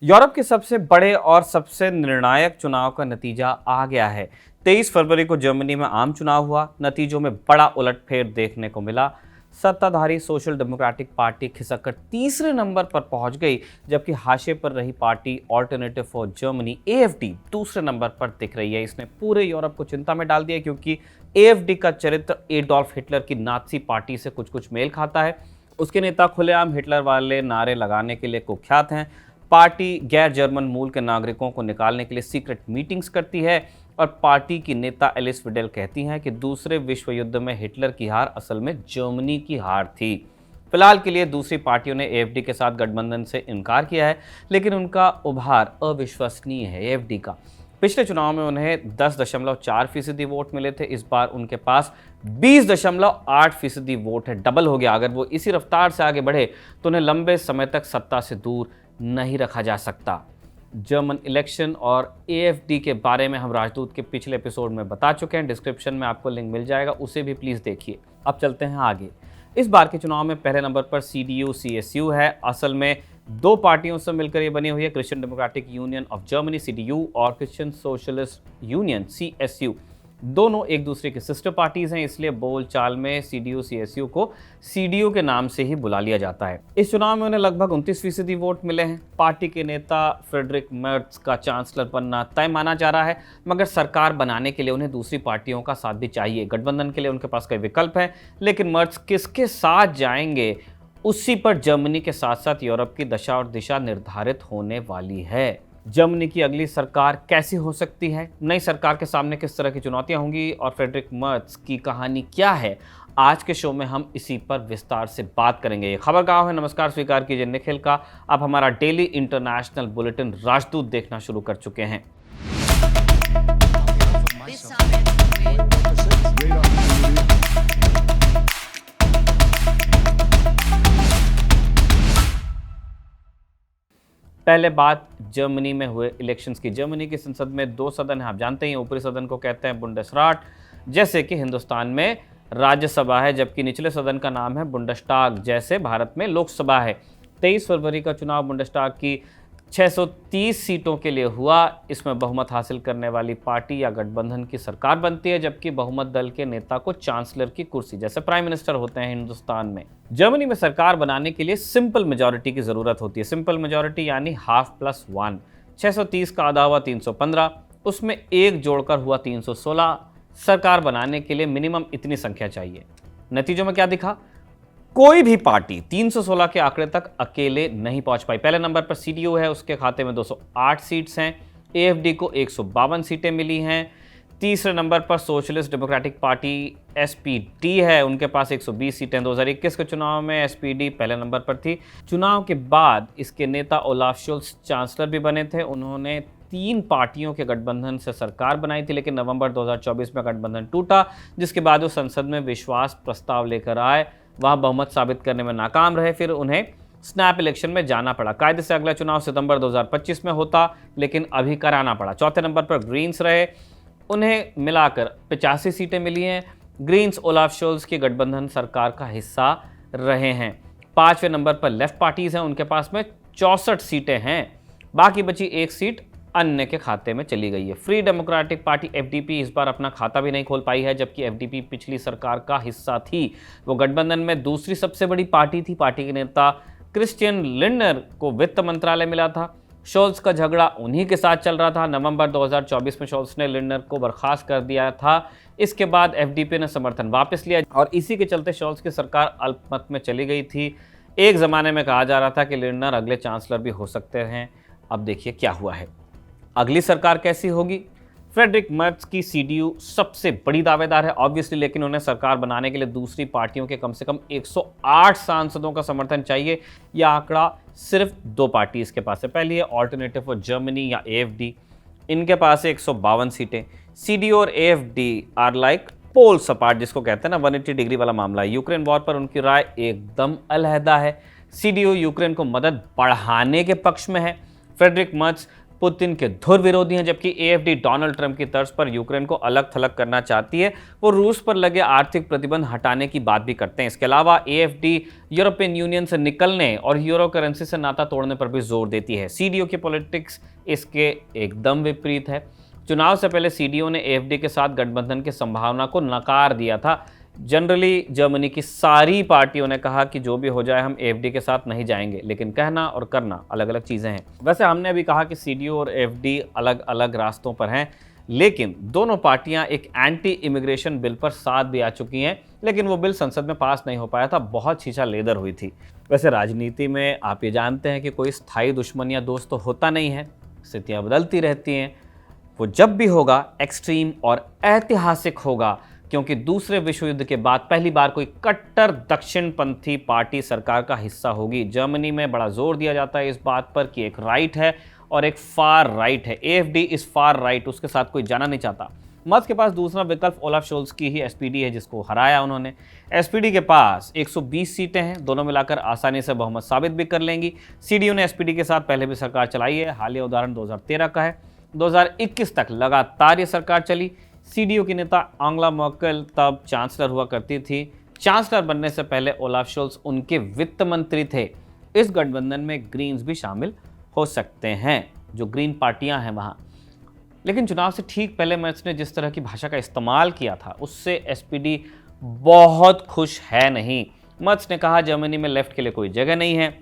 Europe के सबसे बड़े और सबसे निर्णायक चुनाव का नतीजा आ गया है। 23 फरवरी को जर्मनी में आम चुनाव हुआ। नतीजों में बड़ा उलटफेर देखने को मिला। सत्ताधारी सोशल डेमोक्रेटिक पार्टी खिसककर तीसरे नंबर पर पहुंच गई, जबकि हाशिए पर रही party alternative for Germany AfD दूसरे नंबर पर दिख रही है। इसने पूरे यूरोप को चिंता में डाल दिया, क्योंकि AfD का चरित्र एडोल्फ हिटलर की नाज़ी पार्टी से कुछ कुछ मेल खाता है। उसके नेता खुलेआम हिटलर वाले नारे लगाने के लिए कुख्यात हैं। पार्टी गैर जर्मन मूल के नागरिकों को निकालने के लिए सीक्रेट मीटिंग्स करती है, और पार्टी की नेता एलिस विडेल कहती हैं कि दूसरे विश्व युद्ध में हिटलर की हार असल में जर्मनी की हार थी। फिलहाल के लिए दूसरी पार्टियों ने AfD के साथ गठबंधन से इनकार किया है, लेकिन उनका उभार अविश्वसनीय है। AfD का पिछले चुनाव में उन्हें 10.4% वोट मिले थे। इस बार उनके पास 20.8% वोट है, डबल हो गया। अगर वो इसी रफ्तार से आगे बढ़े तो उन्हें लंबे समय तक सत्ता से दूर नहीं रखा जा सकता। जर्मन इलेक्शन और AfD के बारे में हम राजदूत के पिछले एपिसोड में बता चुके हैं। डिस्क्रिप्शन में आपको लिंक मिल जाएगा, उसे भी प्लीज़ देखिए। अब चलते हैं आगे। इस बार के चुनाव में पहले नंबर पर CDU-CSU है। असल में दो पार्टियों से मिलकर ये बनी हुई है, Christian democratic union of Germany CDU और क्रिश्चियन सोशलिस्ट यूनियन CSU। दोनों एक दूसरे की सिस्टर पार्टीज हैं, इसलिए बोलचाल में CDU-CSU को CDU के नाम से ही बुला लिया जाता है। इस चुनाव में उन्हें लगभग 29% वोट मिले हैं। पार्टी के नेता फ्रेडरिक मर्ज का चांसलर बनना तय माना जा रहा है, मगर सरकार बनाने के लिए उन्हें दूसरी पार्टियों का साथ भी चाहिए। गठबंधन के लिए उनके पास कई विकल्प हैं, लेकिन मर्ज किसके साथ जाएंगे, उसी पर जर्मनी के साथ साथ यूरोप की दशा और दिशा निर्धारित होने वाली है। जर्मनी की अगली सरकार कैसी हो सकती है, नई सरकार के सामने किस तरह की चुनौतियां होंगी और फ्रेडरिक मर्ज की कहानी क्या है, आज के शो में हम इसी पर विस्तार से बात करेंगे। ये खबर गाँव है। नमस्कार, स्वीकार कीजिए निखिल का। आप हमारा डेली इंटरनेशनल बुलेटिन राजदूत देखना शुरू कर चुके हैं। पहले बात जर्मनी में हुए इलेक्शंस की। जर्मनी की संसद में दो सदन हैं, आप जानते हैं। ऊपरी सदन को कहते हैं बुंडेसराट, जैसे कि हिंदुस्तान में राज्यसभा है, जबकि निचले सदन का नाम है बुंडस्टाग, जैसे भारत में लोकसभा है। 23 फरवरी का चुनाव बुंडस्टाग की 630 सीटों के लिए हुआ। इसमें बहुमत हासिल करने वाली पार्टी या गठबंधन की सरकार बनती है, जबकि बहुमत दल के नेता को चांसलर की कुर्सी, जैसे प्राइम मिनिस्टर होते हैं हिंदुस्तान में। जर्मनी में सरकार बनाने के लिए सिंपल मेजॉरिटी की जरूरत होती है। सिंपल मेजॉरिटी यानी ½ + 1। 630 का आधा हुआ 315, उसमें एक जोड़कर हुआ 316। सरकार बनाने के लिए मिनिमम इतनी संख्या चाहिए। नतीजों में क्या दिखा? कोई भी पार्टी 316 के आंकड़े तक अकेले नहीं पहुंच पाई। पहले नंबर पर CDU है, उसके खाते में 208 सीट्स हैं। AfD को 152 सीटें मिली हैं। तीसरे नंबर पर सोशलिस्ट डेमोक्रेटिक पार्टी SPD है, उनके पास 120 सीटें। 2021 के चुनाव में SPD पहले नंबर पर थी। चुनाव के बाद इसके नेता ओलाफ शोल्ज चांसलर भी बने थे। उन्होंने 3 पार्टियों के गठबंधन से सरकार बनाई थी, लेकिन नवंबर 2024 में गठबंधन टूटा, जिसके बाद वो संसद में विश्वास प्रस्ताव लेकर आए। वहाँ बहुमत साबित करने में नाकाम रहे, फिर उन्हें स्नैप इलेक्शन में जाना पड़ा। कायदे से अगला चुनाव सितंबर 2025 में होता, लेकिन अभी कराना पड़ा। चौथे नंबर पर ग्रीन्स रहे, उन्हें मिलाकर 85 सीटें मिली हैं। ग्रीन्स ओलाफ शोल्ज की गठबंधन सरकार का हिस्सा रहे हैं। 5वें नंबर पर लेफ्ट पार्टीज हैं, उनके पास में 64 सीटें हैं। बाकी बची एक सीट अन्य के खाते में चली गई है। फ्री डेमोक्रेटिक पार्टी FDP इस बार अपना खाता भी नहीं खोल पाई है, जबकि FDP पिछली सरकार का हिस्सा थी। वो गठबंधन में दूसरी सबसे बड़ी पार्टी थी। पार्टी के नेता क्रिश्चियन लिंडनर को वित्त मंत्रालय मिला था। शोल्ज का झगड़ा उन्हीं के साथ चल रहा था। नवंबर 2024 में शोल्ज ने लिंडनर को बर्खास्त कर दिया था। इसके बाद FDP ने समर्थन वापस लिया, और इसी के चलते शोल्ज की सरकार अल्पमत में चली गई थी। एक ज़माने में कहा जा रहा था कि लिंडनर अगले चांसलर भी हो सकते हैं। अब देखिए क्या हुआ है। अगली सरकार कैसी होगी? फ्रेडरिक मर्ज की CDU सबसे बड़ी दावेदार है ऑब्वियसली, लेकिन उन्हें सरकार बनाने के लिए दूसरी पार्टियों के कम से कम 108 सांसदों का समर्थन चाहिए। यह आंकड़ा सिर्फ 2 पार्टी इसके पास है। पहली है ऑल्टरनेटिव फॉर जर्मनी या AfD, इनके पास है 152 सीटें। CDU और AfD आर लाइक पोल सपाट, जिसको कहते हैं ना, 180 डिग्री वाला मामला है। यूक्रेन वॉर पर उनकी राय एकदम अलहदा है। CDU यूक्रेन को मदद बढ़ाने के पक्ष में है। फ्रेडरिक मर्ज पुतिन के धुर विरोधी हैं, जबकि एएफडी डोनाल्ड ट्रंप की तर्ज पर यूक्रेन को अलग थलग करना चाहती है। वो रूस पर लगे आर्थिक प्रतिबंध हटाने की बात भी करते हैं। इसके अलावा एएफडी यूरोपियन यूनियन से निकलने और यूरो करेंसी से नाता तोड़ने पर भी जोर देती है। सीडीओ की पॉलिटिक्स इसके एकदम विपरीत है। चुनाव से पहले सीडीओ ने एएफडी के साथ गठबंधन की संभावना को नकार दिया था। जनरली जर्मनी की सारी पार्टियों ने कहा कि जो भी हो जाए हम एएफडी के साथ नहीं जाएंगे, लेकिन कहना और करना अलग अलग चीज़ें हैं। वैसे हमने अभी कहा कि सीडीओ और एएफडी अलग अलग रास्तों पर हैं, लेकिन दोनों पार्टियां एक एंटी इमिग्रेशन बिल पर साथ भी आ चुकी हैं, लेकिन वो बिल संसद में पास नहीं हो पाया था। बहुत शीशा लेदर हुई थी। वैसे राजनीति में आप ये जानते हैं कि कोई स्थायी दुश्मन या दोस्त तो होता नहीं है, स्थितियाँ बदलती रहती हैं। वो जब भी होगा एक्सट्रीम और ऐतिहासिक होगा, क्योंकि दूसरे विश्व युद्ध के बाद पहली बार कोई कट्टर दक्षिणपंथी पार्टी सरकार का हिस्सा होगी। जर्मनी में बड़ा जोर दिया जाता है इस बात पर कि एक राइट है और एक फार राइट है। एएफडी इस फार राइट, उसके साथ कोई जाना नहीं चाहता। मर्ज के पास दूसरा विकल्प ओलाफ शोल्ज की ही एसपीडी है, जिसको हराया उन्होंने। एसपीडी के पास 120 सीटें हैं, दोनों मिलाकर आसानी से बहुमत साबित भी कर लेंगी। सीडीओ ने एसपीडी के साथ पहले भी सरकार चलाई है। हालिया उदाहरण 2013 का है। 2021 तक लगातार ये सरकार चली। सीडीओ की नेता एंगेला मर्केल तब चांसलर हुआ करती थी। चांसलर बनने से पहले ओलाफ शोल्ज उनके वित्त मंत्री थे। इस गठबंधन में ग्रीन्स भी शामिल हो सकते हैं, जो ग्रीन पार्टियां हैं वहां। लेकिन चुनाव से ठीक पहले मर्ज ने जिस तरह की भाषा का इस्तेमाल किया था, उससे एसपीडी बहुत खुश है नहीं। मर्ज ने कहा, जर्मनी में लेफ्ट के लिए कोई जगह नहीं है।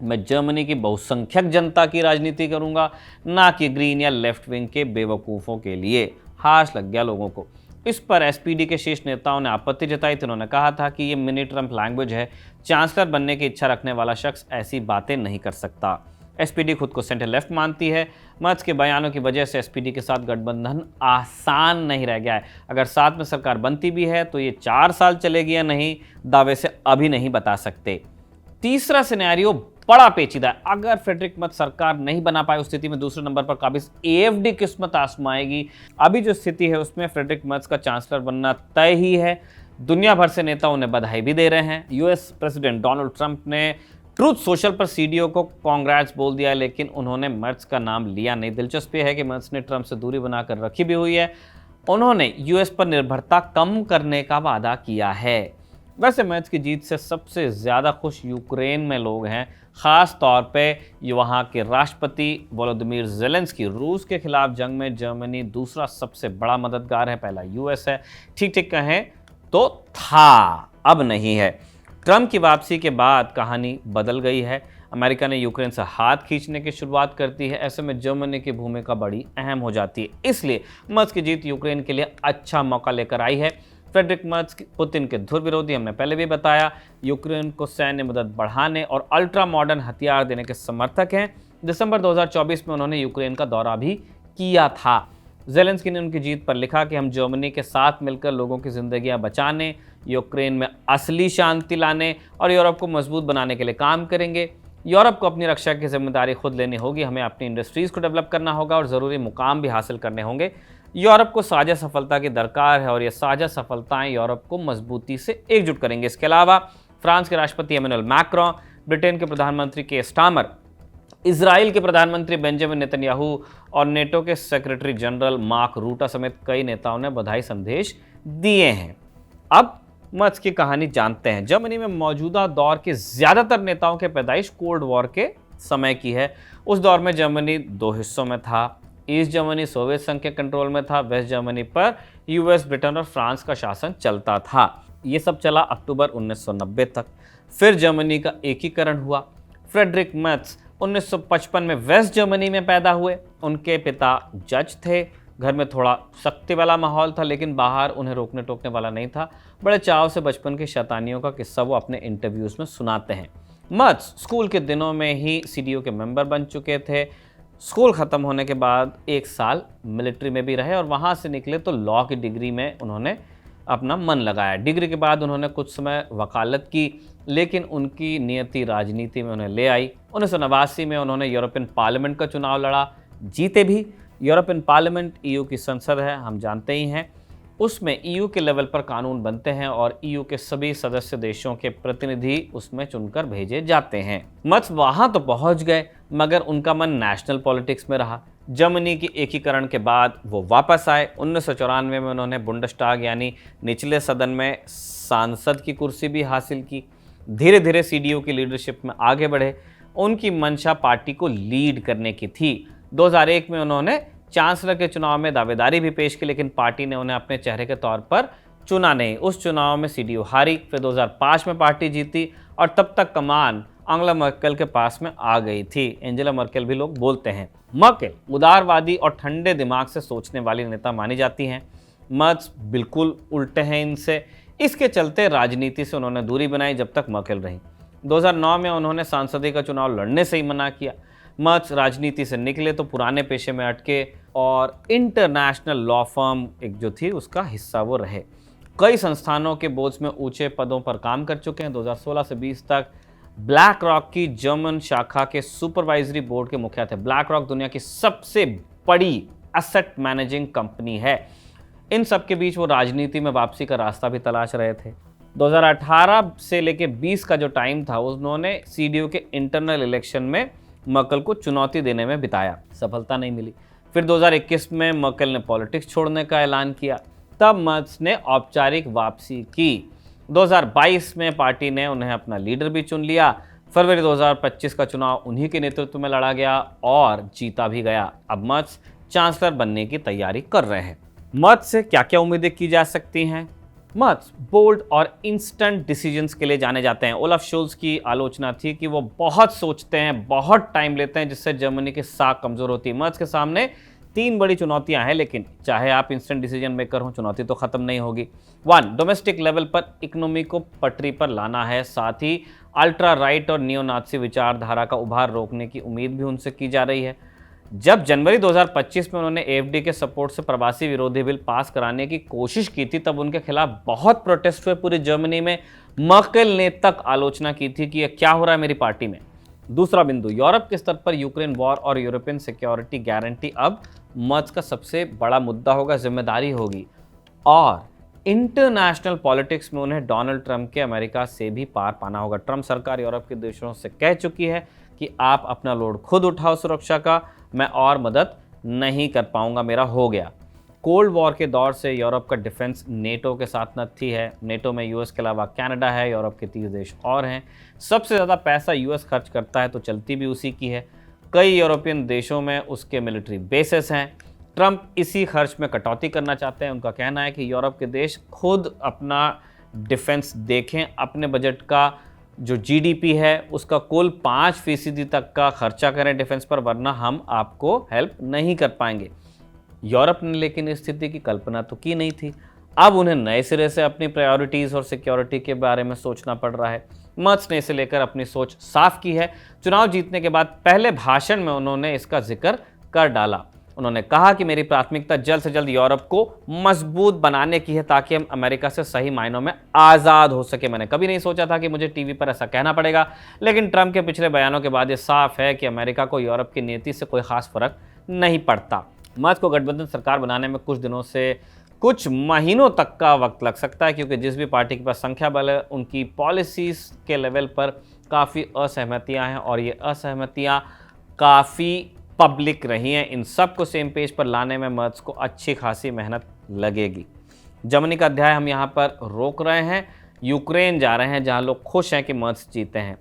मैं जर्मनी की बहुसंख्यक जनता की राजनीति करूंगा, ना कि ग्रीन या लेफ्ट विंग के बेवकूफ़ों के लिए। हाश लग गया लोगों को। इस पर एसपीडी के शीर्ष नेताओं ने आपत्ति जताई थी। उन्होंने कहा था कि ये मिनी ट्रंप लैंग्वेज है। चांसलर बनने की इच्छा रखने वाला शख्स ऐसी बातें नहीं कर सकता। एसपीडी खुद को सेंटर लेफ्ट मानती है। मर्ज के बयानों की वजह से एसपीडी के साथ गठबंधन आसान नहीं रह गया है। अगर साथ में सरकार बनती भी है तो ये 4 साल चलेगी या नहीं, दावे से अभी नहीं बता सकते। तीसरा सिनेरियो बड़ा पेचीदा है। अगर फ्रेडरिक मर्ज सरकार नहीं बना पाए, उस स्थिति में दूसरे नंबर पर काबिज एएफडी किस्मत आजमाएगी। अभी जो स्थिति है उसमें फ्रेडरिक मर्ज का चांसलर बनना तय ही है। दुनिया भर से नेता उन्हें बधाई भी दे रहे हैं। यूएस प्रेसिडेंट डोनाल्ड ट्रंप ने ट्रूथ सोशल पर सीडीओ को कांग्रेट्स बोल दिया, लेकिन उन्होंने मर्ज का नाम लिया नहीं। दिलचस्प है कि मर्ज ने ट्रंप से दूरी बनाकर रखी भी हुई है। उन्होंने यूएस पर निर्भरता कम करने का वादा किया है। वैसे मैच की जीत से सबसे ज़्यादा खुश यूक्रेन में लोग हैं, ख़ास तौर पे वहाँ के राष्ट्रपति वोलोदिमीर ज़ेलेंस्की। रूस के खिलाफ जंग में जर्मनी दूसरा सबसे बड़ा मददगार है, पहला यूएस है। ठीक ठीक कहें तो था, अब नहीं है। ट्रंप की वापसी के बाद कहानी बदल गई है। अमेरिका ने यूक्रेन से हाथ खींचने की शुरुआत करती है। ऐसे में जर्मनी की भूमिका बड़ी अहम हो जाती है। इसलिए मर्ज की जीत यूक्रेन के लिए अच्छा मौका लेकर आई है। फ्रेडरिक मर्ज पुतिन के धुर विरोधी, हमने पहले भी बताया। यूक्रेन को सैन्य मदद बढ़ाने और अल्ट्रा मॉडर्न हथियार देने के समर्थक हैं। दिसंबर 2024 में उन्होंने यूक्रेन का दौरा भी किया था। ज़ेलेंस्की ने उनकी जीत पर लिखा कि हम जर्मनी के साथ मिलकर लोगों की जिंदगियां बचाने, यूक्रेन में असली शांति लाने और यूरोप को मजबूत बनाने के लिए काम करेंगे। यूरोप को अपनी रक्षा की जिम्मेदारी खुद लेनी होगी। हमें अपनी इंडस्ट्रीज़ को डेवलप करना होगा और ज़रूरी मुकाम भी हासिल करने होंगे। यूरोप को साझा सफलता की दरकार है और ये साझा सफलताएं यूरोप को मजबूती से एकजुट करेंगे। इसके अलावा फ्रांस के राष्ट्रपति इमैनुअल मैक्रों, ब्रिटेन के प्रधानमंत्री के स्टामर, इजराइल के प्रधानमंत्री बेंजामिन नेतन्याहू और नेटो के सेक्रेटरी जनरल मार्क रूटा समेत कई नेताओं ने बधाई संदेश दिए हैं। अब मर्ज की कहानी जानते हैं। जर्मनी में मौजूदा दौर के ज़्यादातर नेताओं के पैदाइश कोल्ड वॉर के समय की है। उस दौर में जर्मनी 2 हिस्सों में था। ईस्ट जर्मनी सोवियत संघ के कंट्रोल में था। वेस्ट जर्मनी पर यूएस, ब्रिटेन और फ्रांस का शासन चलता था। ये सब चला अक्टूबर 1990 तक। फिर जर्मनी का एकीकरण हुआ। फ्रेडरिक मर्ज 1955 में वेस्ट जर्मनी में पैदा हुए। उनके पिता जज थे। घर में थोड़ा सख्ती वाला माहौल था, लेकिन बाहर उन्हें रोकने टोकने वाला नहीं था। बड़े चाव से बचपन की शैतानियों का किस्सा वो अपने इंटरव्यूज़ में सुनाते हैं। मर्ज स्कूल के दिनों में ही सीडीओ के मेंबर बन चुके थे। स्कूल ख़त्म होने के बाद 1 साल मिलिट्री में भी रहे और वहाँ से निकले तो लॉ की डिग्री में उन्होंने अपना मन लगाया। डिग्री के बाद उन्होंने कुछ समय वकालत की, लेकिन उनकी नियति राजनीति में उन्हें ले आई। 1989 में उन्होंने यूरोपियन पार्लियामेंट का चुनाव लड़ा, जीते भी। यूरोपियन पार्लियामेंट ईयू की संसद है, हम जानते ही हैं। उसमें ईयू के लेवल पर कानून बनते हैं और ईयू के सभी सदस्य देशों के प्रतिनिधि उसमें चुनकर भेजे जाते हैं। मर्ज वहाँ तो पहुँच गए, मगर उनका मन नेशनल पॉलिटिक्स में रहा। जर्मनी की एकीकरण के बाद वो वापस आए। 1994 में उन्होंने बुंडस्टाग यानी निचले सदन में सांसद की कुर्सी भी हासिल की। धीरे धीरे सीडीयू की लीडरशिप में आगे बढ़े। उनकी मंशा पार्टी को लीड करने की थी। 2001 में उन्होंने चांसलर के चुनाव में दावेदारी भी पेश की, लेकिन पार्टी ने उन्हें अपने चेहरे के तौर पर चुना नहीं। उस चुनाव में सीडीयू हारी। फिर 2005 में पार्टी जीती और तब तक कमान एंजेला मर्केल के पास में आ गई थी। एंजेला मर्केल भी लोग बोलते हैं। मर्केल उदारवादी और ठंडे दिमाग से सोचने वाली नेता मानी जाती हैं। मर्ज बिल्कुल उल्टे हैं इनसे। इसके चलते राजनीति से उन्होंने दूरी बनाई जब तक मर्केल रही। 2009 में उन्होंने सांसदी का चुनाव लड़ने से ही मना किया। मर्ज राजनीति से निकले तो पुराने पेशे में अटके और इंटरनेशनल लॉ फर्म एक जो थी उसका हिस्सा वो रहे। कई संस्थानों के बोर्ड में ऊंचे पदों पर काम कर चुके हैं। 2016 से 20 तक ब्लैक रॉक की जर्मन शाखा के सुपरवाइजरी बोर्ड के मुखिया थे। ब्लैक रॉक दुनिया की सबसे बड़ी एसेट मैनेजिंग कंपनी है। इन सब के बीच वो राजनीति में वापसी का रास्ता भी तलाश रहे थे। 2018 से लेके 20 का जो टाइम था उन्होंने सीडीयू के इंटरनल इलेक्शन में मर्केल को चुनौती देने में बिताया। सफलता नहीं मिली। फिर 2021 में मर्केल ने पॉलिटिक्स छोड़ने का ऐलान किया। तब मर्ज ने औपचारिक वापसी की। 2022 में पार्टी ने उन्हें अपना लीडर भी चुन लिया। फरवरी 2025 का चुनाव उन्हीं के नेतृत्व में लड़ा गया और जीता भी गया। अब मर्ज चांसलर बनने की तैयारी कर रहे हैं। मर्ज से क्या क्या उम्मीदें की जा सकती हैं? मर्ज बोल्ड और इंस्टेंट डिसीजंस के लिए जाने जाते हैं। ओलाफ शोल्ज की आलोचना थी कि वो बहुत सोचते हैं, बहुत टाइम लेते हैं, जिससे जर्मनी की साख कमजोर होती है। मर्ज के सामने 3 बड़ी चुनौतियां हैं, लेकिन चाहे आप इंस्टेंट डिसीजन मेकर हो, चुनौती तो खत्म नहीं होगी। 1, डोमेस्टिक लेवल पर इकोनॉमी को पटरी पर लाना है। साथ ही अल्ट्रा राइट और नियोनाजी विचारधारा का उभार रोकने की उम्मीद भी उनसे की जा रही है। जब जनवरी 2025 में उन्होंने एएफडी के सपोर्ट से प्रवासी विरोधी बिल पास कराने की कोशिश की थी, तब उनके खिलाफ बहुत प्रोटेस्ट हुए पूरी जर्मनी में। मर्केल ने तक आलोचना की थी कि यह क्या हो रहा है मेरी पार्टी में। दूसरा बिंदु, यूरोप के स्तर पर यूक्रेन वॉर और यूरोपियन सिक्योरिटी गारंटी अब मर्ज का सबसे बड़ा मुद्दा होगा, जिम्मेदारी होगी। और इंटरनेशनल पॉलिटिक्स में उन्हें डोनाल्ड ट्रंप के अमेरिका से भी पार पाना होगा। ट्रंप सरकार यूरोप के देशों से कह चुकी है कि आप अपना लोड खुद उठाओ सुरक्षा का, मैं और मदद नहीं कर पाऊंगा, मेरा हो गया। कोल्ड वॉर के दौर से यूरोप का डिफेंस नेटो के साथ नत्थी है। नेटो में यूएस के अलावा कनाडा है, यूरोप के 30 देश और हैं। सबसे ज़्यादा पैसा यूएस खर्च करता है तो चलती भी उसी की है। कई यूरोपियन देशों में उसके मिलिट्री बेसेस हैं। ट्रंप इसी खर्च में कटौती करना चाहते हैं। उनका कहना है कि यूरोप के देश खुद अपना डिफेंस देखें, अपने बजट का जो जीडीपी है उसका कुल 5% तक का खर्चा करें डिफेंस पर, वरना हम आपको हेल्प नहीं कर पाएंगे। यूरोप ने लेकिन इस स्थिति की कल्पना तो की नहीं थी। अब उन्हें नए सिरे से अपनी प्रायोरिटीज़ और सिक्योरिटी के बारे में सोचना पड़ रहा है। मर्ज ने इसे लेकर अपनी सोच साफ की है। चुनाव जीतने के बाद पहले भाषण में उन्होंने इसका जिक्र कर डाला। उन्होंने कहा कि मेरी प्राथमिकता जल्द से जल्द यूरोप को मजबूत बनाने की है, ताकि हम अमेरिका से सही मायनों में आज़ाद हो सके। मैंने कभी नहीं सोचा था कि मुझे टीवी पर ऐसा कहना पड़ेगा, लेकिन ट्रंप के पिछले बयानों के बाद ये साफ है कि अमेरिका को यूरोप की नीति से कोई खास फर्क नहीं पड़ता। मर्ज को गठबंधन सरकार बनाने में कुछ दिनों से कुछ महीनों तक का वक्त लग सकता है, क्योंकि जिस भी पार्टी के पास संख्या बल है उनकी पॉलिसीज़ के लेवल पर काफ़ी असहमतियाँ हैं और ये असहमतियाँ काफ़ी पब्लिक रही हैं। इन सब को सेम पेज पर लाने में मर्ज को अच्छी खासी मेहनत लगेगी। जर्मनी का अध्याय हम यहाँ पर रोक रहे हैं। यूक्रेन जा रहे हैं, जहाँ लोग खुश हैं कि मर्ज जीते हैं।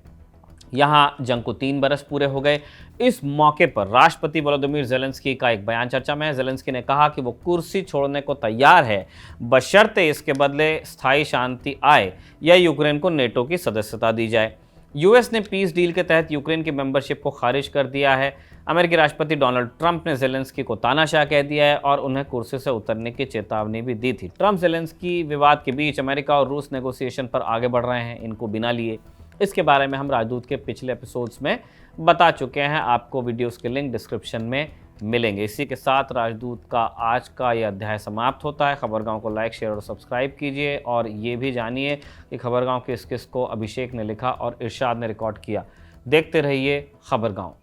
यहाँ जंग को 3 बरस पूरे हो गए। इस मौके पर राष्ट्रपति वोलोदिमीर ज़ेलेंस्की का एक बयान चर्चा में है। ज़ेलेंस्की ने कहा कि वो कुर्सी छोड़ने को तैयार है, बशर्ते इसके बदले स्थायी शांति आए या यूक्रेन को नेटो की सदस्यता दी जाए। यूएस ने पीस डील के तहत यूक्रेन की मेंबरशिप को खारिज कर दिया है। अमेरिकी राष्ट्रपति डोनाल्ड ट्रंप ने ज़ेलेंस्की को तानाशाह कह दिया है और उन्हें कुर्सी से उतरने की चेतावनी भी दी थी। ट्रंप ज़ेलेंस्की विवाद के बीच अमेरिका और रूस नेगोशिएशन पर आगे बढ़ रहे हैं, इनको बिना लिए। इसके बारे में हम राजदूत के पिछले एपिसोड्स में बता चुके हैं। आपको वीडियोस के लिंक डिस्क्रिप्शन में मिलेंगे। इसी के साथ राजदूत का आज का ये अध्याय समाप्त होता है। खबरगांव को लाइक, शेयर और सब्सक्राइब कीजिए और ये भी जानिए कि खबरगांव किस किस को अभिषेक ने लिखा और इरशाद ने रिकॉर्ड किया। देखते रहिए खबरगांव।